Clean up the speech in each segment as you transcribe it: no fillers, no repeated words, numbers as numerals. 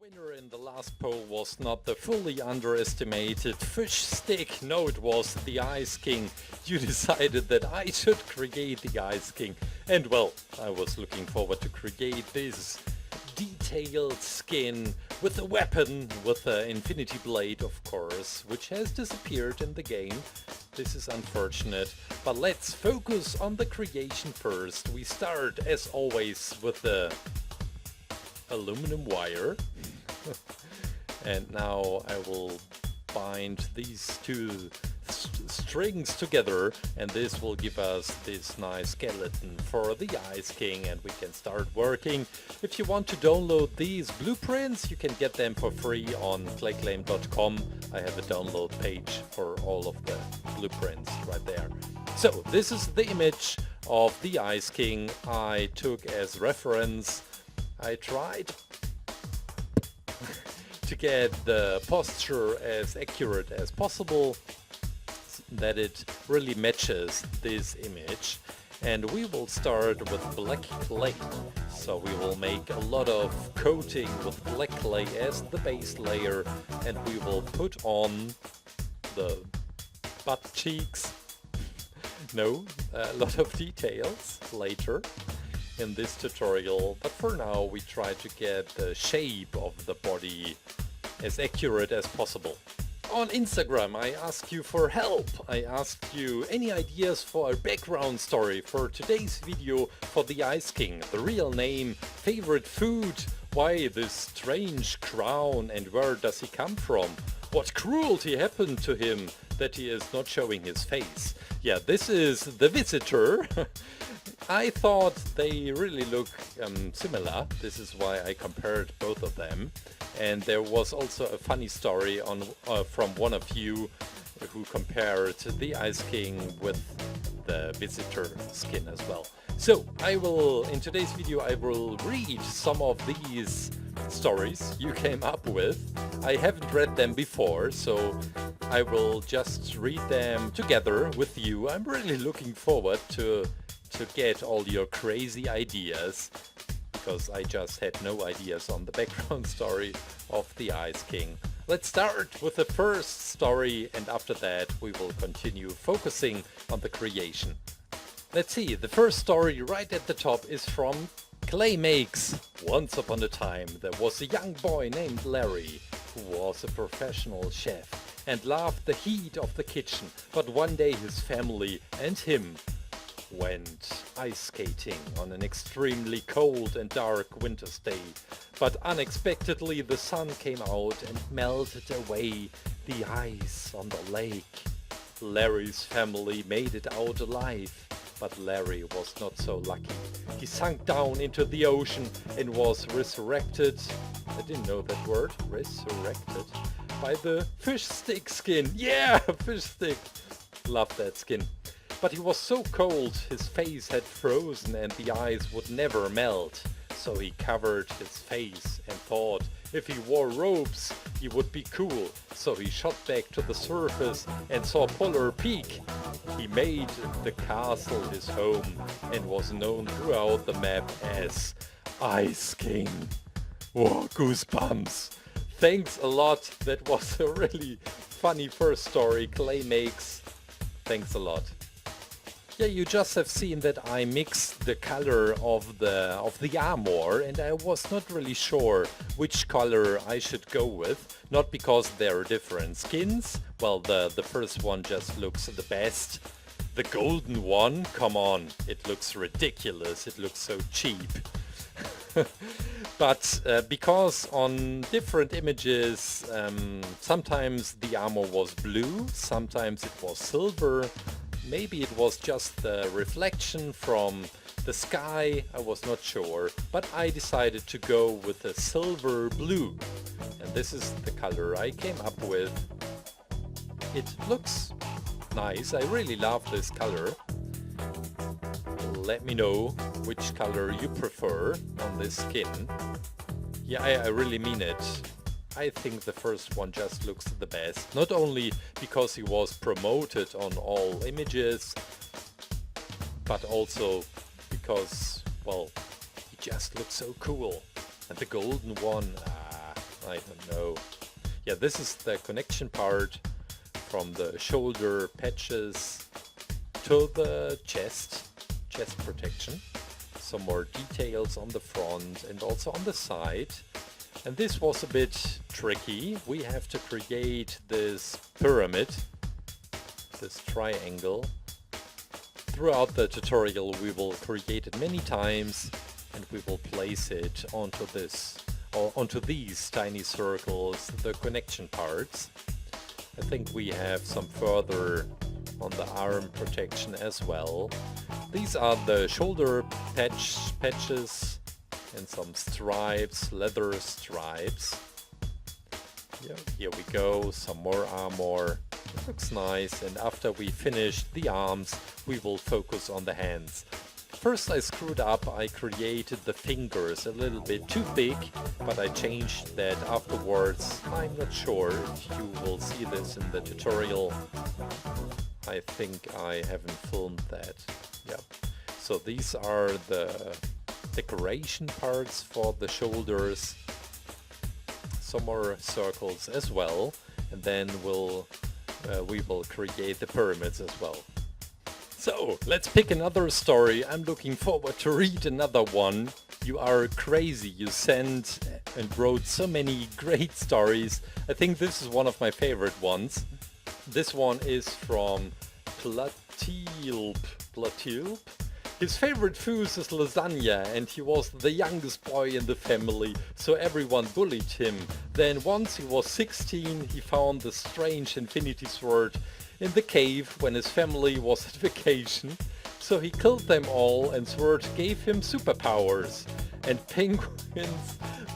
winner in the last poll was not the fully underestimated fish stick. No, it was the Ice King. You decided that I should create the Ice King. And well, I was looking forward to create this detailed skin with a weapon, with an infinity blade of course, which has disappeared in the game. This is unfortunate, but let's focus on the creation first. We start as always with the aluminum wire. And now I will bind these two strings together, and this will give us this nice skeleton for the Ice King, and we can start working. If you want to download these blueprints, you can get them for free on clayclaim.com. I have a download page for all of the blueprints right there. So this is the image of the Ice King I took as reference. I tried to get the posture as accurate as possible, that it really matches this image. And we will start with black clay. So we will make a lot of coating with black clay as the base layer, and we will put on the butt cheeks. No, a lot of details later in this tutorial, but for now we try to get the shape of the body as accurate as possible. On Instagram I asked you for help. I asked you any ideas for a background story for today's video for the Ice King. The real name, favorite food, why this strange crown, and where does he come from? What cruelty happened to him that he is not showing his face? Yeah, this is the visitor. I thought they really look similar. This is why I compared both of them. And there was also a funny story on from one of you who compared the Ice King with the visitor skin as well. So in today's video I will read some of these stories you came up with. I haven't read them before, so I will just read them together with you. I'm really looking forward to get all your crazy ideas, because I just had no ideas on the background story of the Ice King. Let's start with the first story, and after that we will continue focusing on the creation. Let's see, the first story right at the top is from Clay Makes. Once upon a time there was a young boy named Larry who was a professional chef and loved the heat of the kitchen, but one day his family and him went ice skating on an extremely cold and dark winter's day. But unexpectedly the sun came out and melted away the ice on the lake. Larry's family made it out alive, but Larry was not so lucky. He sunk down into the ocean and was resurrected. I didn't know that word, resurrected, by the fish stick skin. Yeah, fish stick. Love that skin. But he was so cold, his face had frozen and the ice would never melt. So he covered his face and thought if he wore robes he would be cool. So he shot back to the surface and saw Polar Peak. He made the castle his home and was known throughout the map as Ice King. Whoa, goosebumps. Thanks a lot. That was a really funny first story. Clay Makes. Thanks a lot. Yeah, you just have seen that I mixed the color of the armor, and I was not really sure which color I should go with. Not because there are different skins. Well, the first one just looks the best. The golden one, come on, it looks ridiculous. It looks so cheap. But because on different images, sometimes the armor was blue, sometimes it was silver. Maybe it was just the reflection from the sky, I was not sure, but I decided to go with a silver blue. And this is the color I came up with. It looks nice, I really love this color. Let me know which color you prefer on this skin. Yeah, I really mean it. I think the first one just looks the best, not only because he was promoted on all images, but also because, well, he just looks so cool. And the golden one, I don't know. Yeah, this is the connection part from the shoulder patches to the chest protection. Some more details on the front and also on the side. And this was a bit tricky. We have to create this pyramid, this triangle. Throughout the tutorial we will create it many times and we will place it onto this, or onto these tiny circles, the connection parts. I think we have some further on the arm protection as well. These are the shoulder patches and some stripes, leather stripes. Yeah, here we go, some more armor. It looks nice, and after we finish the arms, we will focus on the hands. First I screwed up, I created the fingers a little bit too big, but I changed that afterwards. I'm not sure if you will see this in the tutorial. I think I haven't filmed that. Yeah. So these are the decoration parts for the shoulders. Some more circles as well, and then we will create the pyramids as well. So let's pick another story. I'm looking forward to read another one. You are crazy. You sent and wrote so many great stories. I think this is one of my favorite ones. This one is from Platilp. His favorite food is lasagna, and he was the youngest boy in the family, so everyone bullied him. Then once he was 16, he found the strange infinity sword in the cave when his family was at vacation. So he killed them all, and sword gave him superpowers. And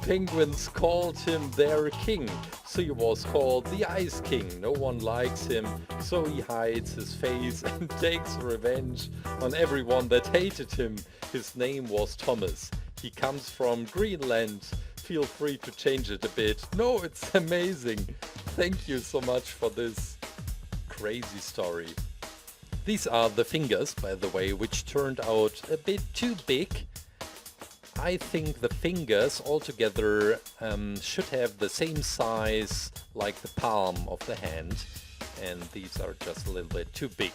penguins called him their king, so he was called the Ice King. No one likes him, so he hides his face and takes revenge on everyone that hated him. His name was Thomas. He comes from Greenland. Feel free to change it a bit. No, it's amazing. Thank you so much for this crazy story. These are the fingers, by the way, which turned out a bit too big. I think the fingers altogether should have the same size like the palm of the hand, and these are just a little bit too big.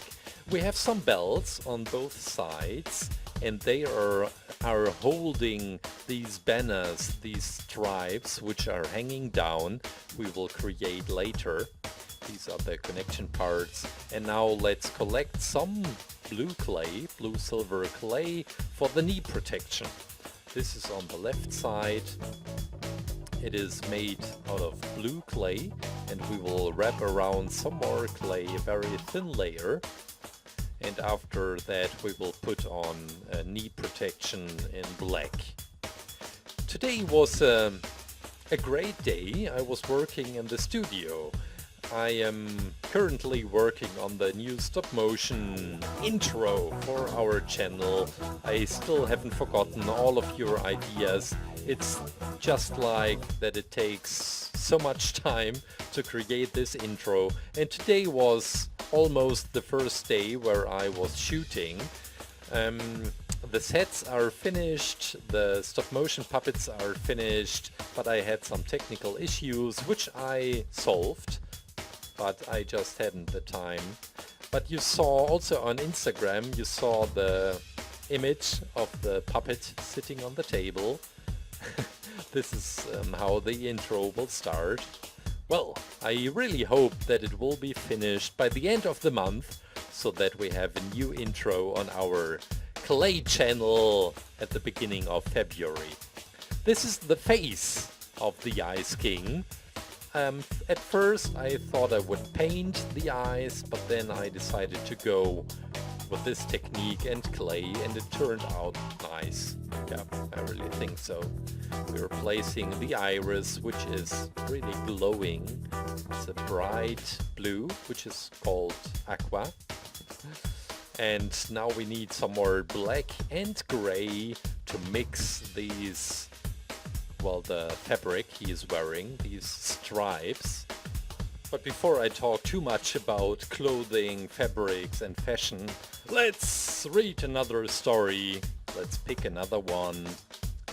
We have some belts on both sides, and they are holding these banners, these stripes, which are hanging down. We will create later. These are the connection parts. And now let's collect some blue clay, blue silver clay, for the knee protection. This is on the left side. It is made out of blue clay, and we will wrap around some more clay, a very thin layer. And after that we will put on a knee protection in black. Today was a great day. I was working in the studio. I am currently working on the new stop motion intro for our channel. I still haven't forgotten all of your ideas. It's just like that it takes so much time to create this intro, and today was almost the first day where I was shooting. The sets are finished, the stop motion puppets are finished, but I had some technical issues which I solved. But I just hadn't the time. But you saw also on Instagram, you saw the image of the puppet sitting on the table. This is how the intro will start. Well, I really hope that it will be finished by the end of the month, so that we have a new intro on our Clay channel at the beginning of February. This is the face of the Ice King. At first I thought I would paint the eyes, but then I decided to go with this technique and clay, and it turned out nice. Yeah, I really think so. We're placing the iris, which is really glowing. It's a bright blue, which is called aqua. And now we need some more black and gray to mix these, well, the fabric he is wearing, these stripes. But before I talk too much about clothing, fabrics and fashion, let's read another story. Let's pick another one.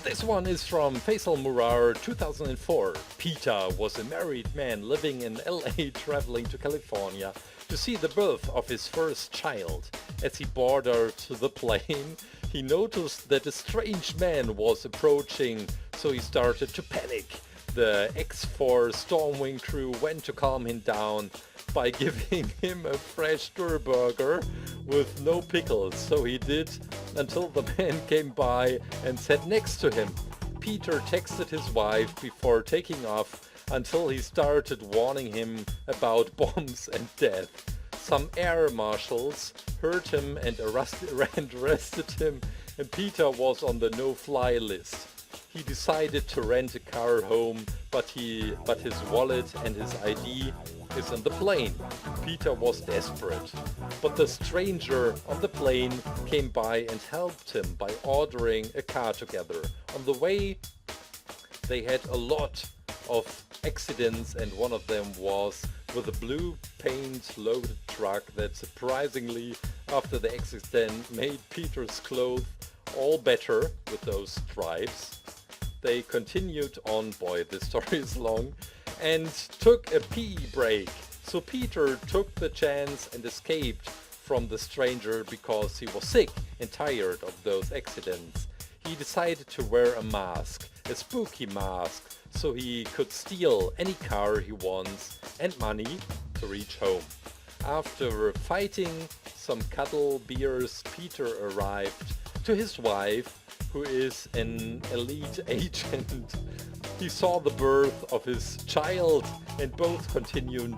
This one is from Faisal Murar, 2004. Peter was a married man living in LA, traveling to California to see the birth of his first child. As he boarded the plane, he noticed that a strange man was approaching, so he started to panic. The X4 Stormwing crew went to calm him down by giving him a fresh burger with no pickles. So he did until the man came by and sat next to him. Peter texted his wife before taking off until he started warning him about bombs and death. Some air marshals heard him and arrested him, and Peter was on the no-fly list. He decided to rent a car home, but his wallet and his ID is on the plane. Peter was desperate, but the stranger on the plane came by and helped him by ordering a car together. On the way, they had a lot of accidents, and one of them was with a blue paint loaded truck that surprisingly, after the accident, made Peter's clothes all better with those stripes. They continued on, boy, this story is long, and took a pee break. So Peter took the chance and escaped from the stranger because he was sick and tired of those accidents. He decided to wear a mask, a spooky mask, so he could steal any car he wants and money to reach home. After fighting some cuddle beers, Peter arrived to his wife, who is an elite agent. He saw the birth of his child, and both continued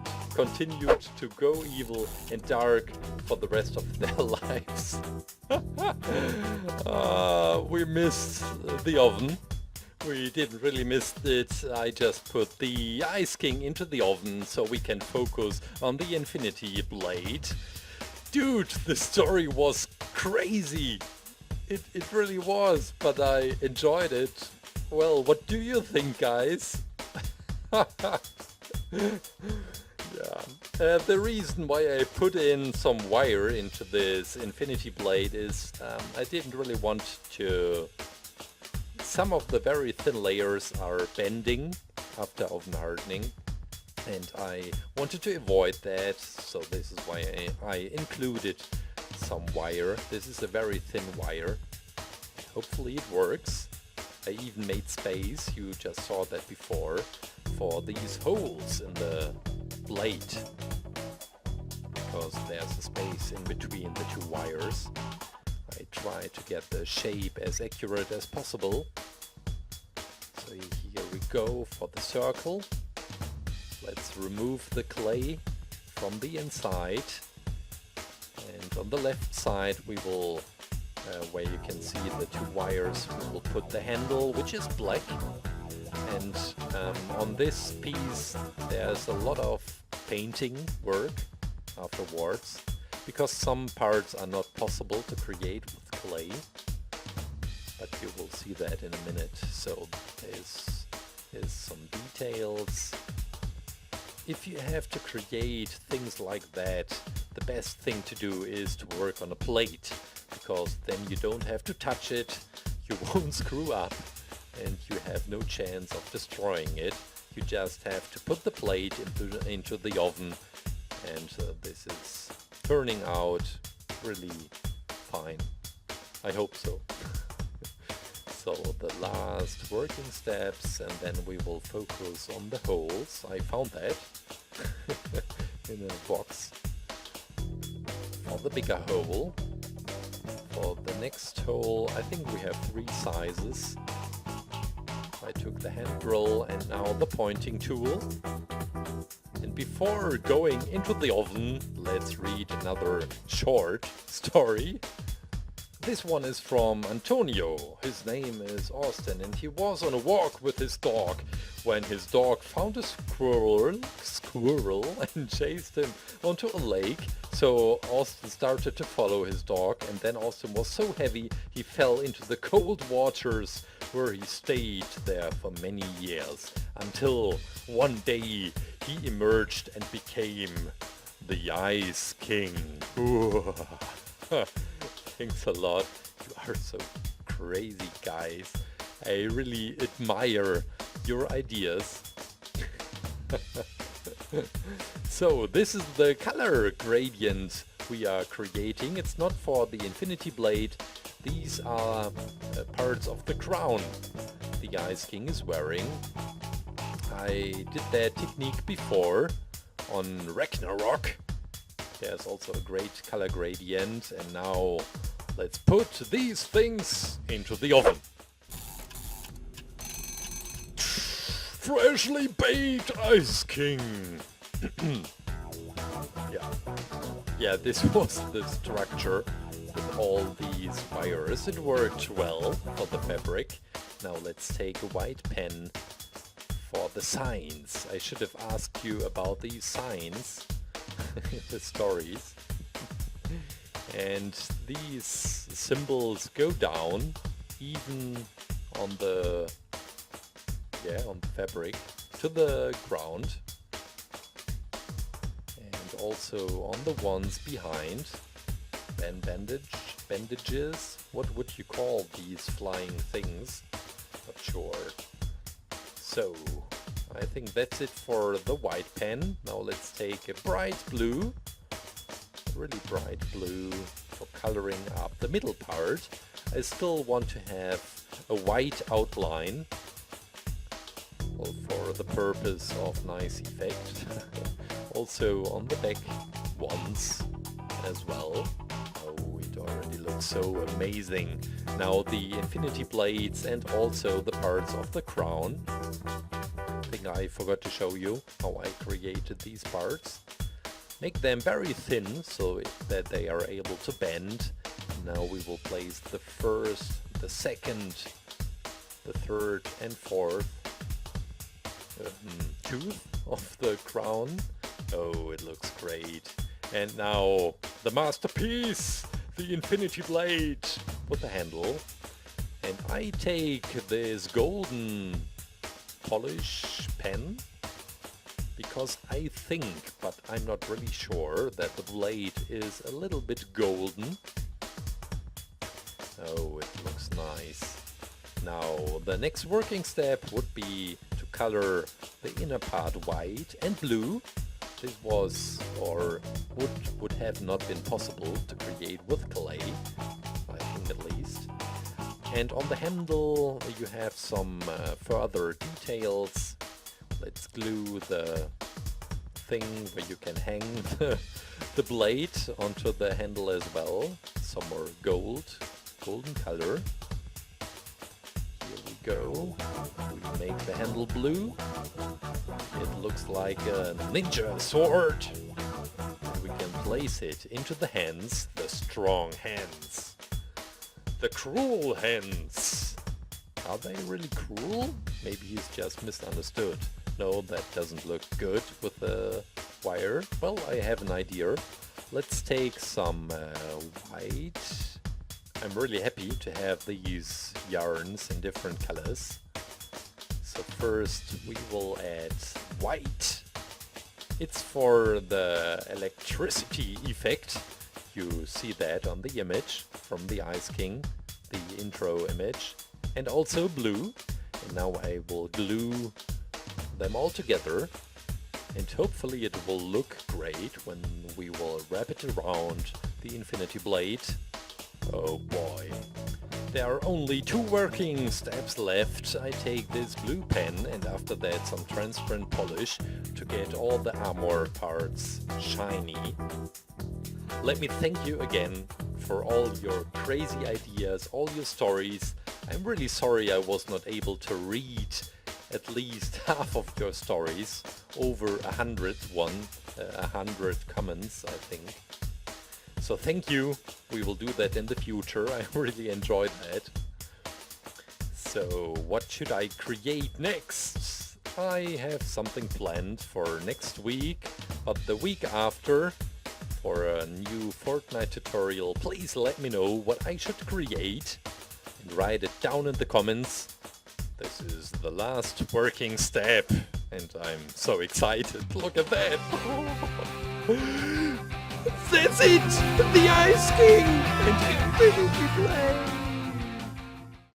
to go evil and dark for the rest of their lives. We missed the oven. We didn't really miss it. I just put the Ice King into the oven so we can focus on the Infinity Blade. Dude, the story was crazy. It really was, but I enjoyed it. Well, what do you think, guys? Yeah. The reason why I put in some wire into this Infinity Blade is I didn't really want to... Some of the very thin layers are bending after oven hardening, and I wanted to avoid that, so this is why I included some wire. This is a very thin wire. Hopefully it works. I even made space, you just saw that before, for these holes in the blade, because there's a space in between the two wires. I try to get the shape as accurate as possible. So here we go for the circle. Let's remove the clay from the inside. And on the left side we will, where you can see the two wires, we will put the handle, which is black. And on this piece there's a lot of painting work afterwards, because some parts are not possible to create with clay. But you will see that in a minute. So there's some details. If you have to create things like that, the best thing to do is to work on a plate, because then you don't have to touch it, you won't screw up, and you have no chance of destroying it. You just have to put the plate into the oven, and this is turning out really fine. I hope so. So the last working steps, and then we will focus on the holes. I found that in a box. For the bigger hole, for the next hole, I think we have 3 sizes. I took the hand drill and now the pointing tool. And before going into the oven, let's read another short story. This one is from Antonio. His name is Austin, and he was on a walk with his dog when his dog found a squirrel and chased him onto a lake. So Austin started to follow his dog, and then Austin was so heavy he fell into the cold waters, where he stayed there for many years, until one day he emerged and became the Ice King. Thanks a lot. You are so crazy, guys. I really admire your ideas. So this is the color gradient we are creating. It's not for the infinity blade. These are parts of the crown the Ice King is wearing. I did that technique before on Ragnarok. There's also a great color gradient, and now let's put these things into the oven. Freshly baked Ice King! Yeah, this was the structure with all these wires. It worked well for the fabric. Now let's take a white pen for the signs. I should have asked you about these signs, the stories. And these symbols go down even on the fabric to the ground, and also on the ones behind. Bandages. What would you call these flying things? Not sure. So I think that's it for the white pen. Now let's take a bright blue, really bright blue, for coloring up the middle part. I still want to have a white outline, well, for the purpose of nice effect. Also on the back ones as well. Oh, it already looks so amazing. Now the infinity blades and also the parts of the crown. I think I forgot to show you how I created these parts. Make them very thin so that they are able to bend. Now we will place the first, the second, the third and fourth tooth of the crown. Oh, it looks great. And now the masterpiece, the infinity blade with the handle. And I take this golden polish pen because I think, but I'm not really sure, that the blade is a little bit golden. Oh, it looks nice. Now the next working step would be to color the inner part white and blue. This was, or would have not been possible to create with clay, I think at least. And on the handle you have some further details. Let's glue the thing where you can hang the blade onto the handle as well. Some more golden color. Here we go. We make the handle blue. It looks like a ninja sword. And we can place it into the hands, the strong hands. The cruel hands. Are they really cruel? Maybe he's just misunderstood. No, that doesn't look good with the wire. Well, I have an idea. Let's take some white. I'm really happy to have these yarns in different colors. So first we will add white. It's for the electricity effect. You see that on the image from the Ice King, the intro image. And also blue. And now I will glue them all together. And hopefully it will look great when we will wrap it around the infinity blade. Oh boy. There are only 2 working steps left. I take this blue pen and after that some transparent polish to get all the armor parts shiny. Let me thank you again for all your crazy ideas, all your stories. I'm really sorry I was not able to read at least half of your stories. Over 100 comments, I think. So thank you. We will do that in the future. I really enjoyed that. So what should I create next? I have something planned for next week, but the week after, for a new Fortnite tutorial, please let me know what I should create and write it down in the comments. This is the last working step and I'm so excited. Look at that! That's it! The Ice King! And Infinity Blade!